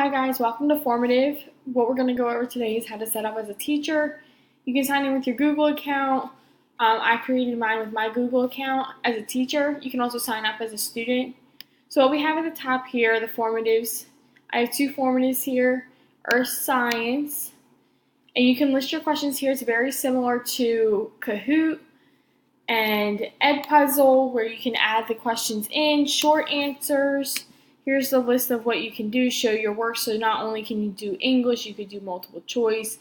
Hi guys, welcome to Formative. What we're going to go over today is how to set up as a teacher. You can sign in with your Google account. I created mine with my Google account as a teacher. You can also sign up as a student. So what we have at the top here are the formatives. I have two formatives here, Earth Science. And you can list your questions here. It's very similar to Kahoot and Edpuzzle, where you can add the questions in, short answers. Here's the list of what you can do, show your work. So not only can you do English, you could do multiple choice,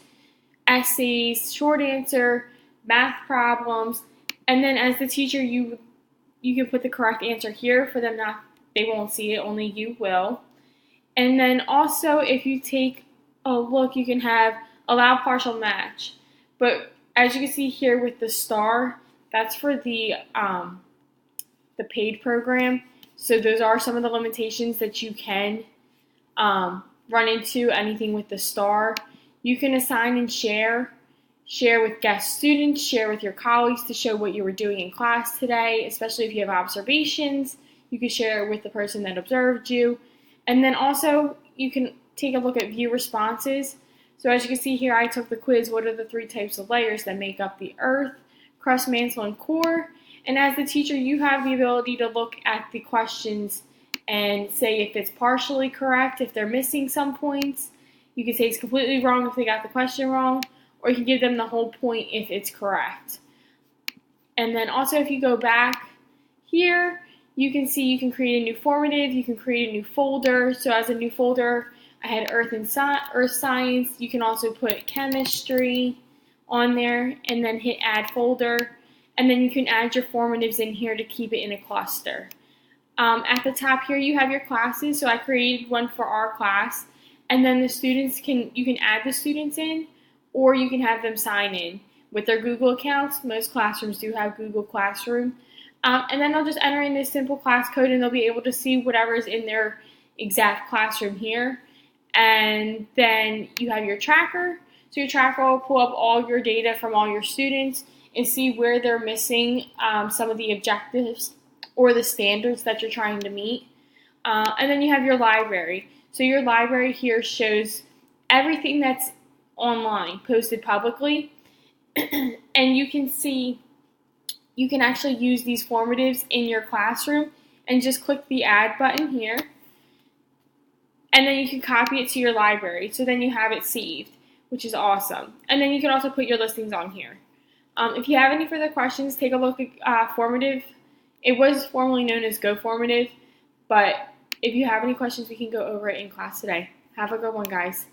essays, short answer, math problems, and then as the teacher, you can put the correct answer here for them. They won't see it, only you will. And then also, if you take a look, you can have allow partial match. But as you can see here with the star, that's for the paid program. So those are some of the limitations that you can run into, anything with the star. You can assign and share with guest students, share with your colleagues to show what you were doing in class today, especially if you have observations. You can share it with the person that observed you. And then also, you can take a look at view responses. So as you can see here, I took the quiz, what are the 3 types of layers that make up the Earth, crust, mantle, and core. And as the teacher, you have the ability to look at the questions and say if it's partially correct, if they're missing some points. You can say it's completely wrong if they got the question wrong, or you can give them the whole point if it's correct. And then also, if you go back here, you can see you can create a new formative, you can create a new folder. So as a new folder, I had Earth Science. You can also put chemistry on there and then hit add folder. And then you can add your formatives in here to keep it in a cluster. At the top here, you have your classes. So I created one for our class. And then the students you can add the students in, or you can have them sign in with their Google accounts. Most classrooms do have Google Classroom. And then they'll just enter in this simple class code, and they'll be able to see whatever is in their exact classroom here. And then you have your tracker. So your tracker will pull up all your data from all your students and see where they're missing some of the objectives or the standards that you're trying to meet. And then you have your library. So your library here shows everything that's online, posted publicly. And you can see, you can actually use these formatives in your classroom and just click the add button here. And then you can copy it to your library. So then you have it saved, which is awesome. And then you can also put your listings on here. If you have any further questions, take a look at Formative. It was formerly known as Go Formative, but if you have any questions, we can go over it in class today. Have a good one, guys.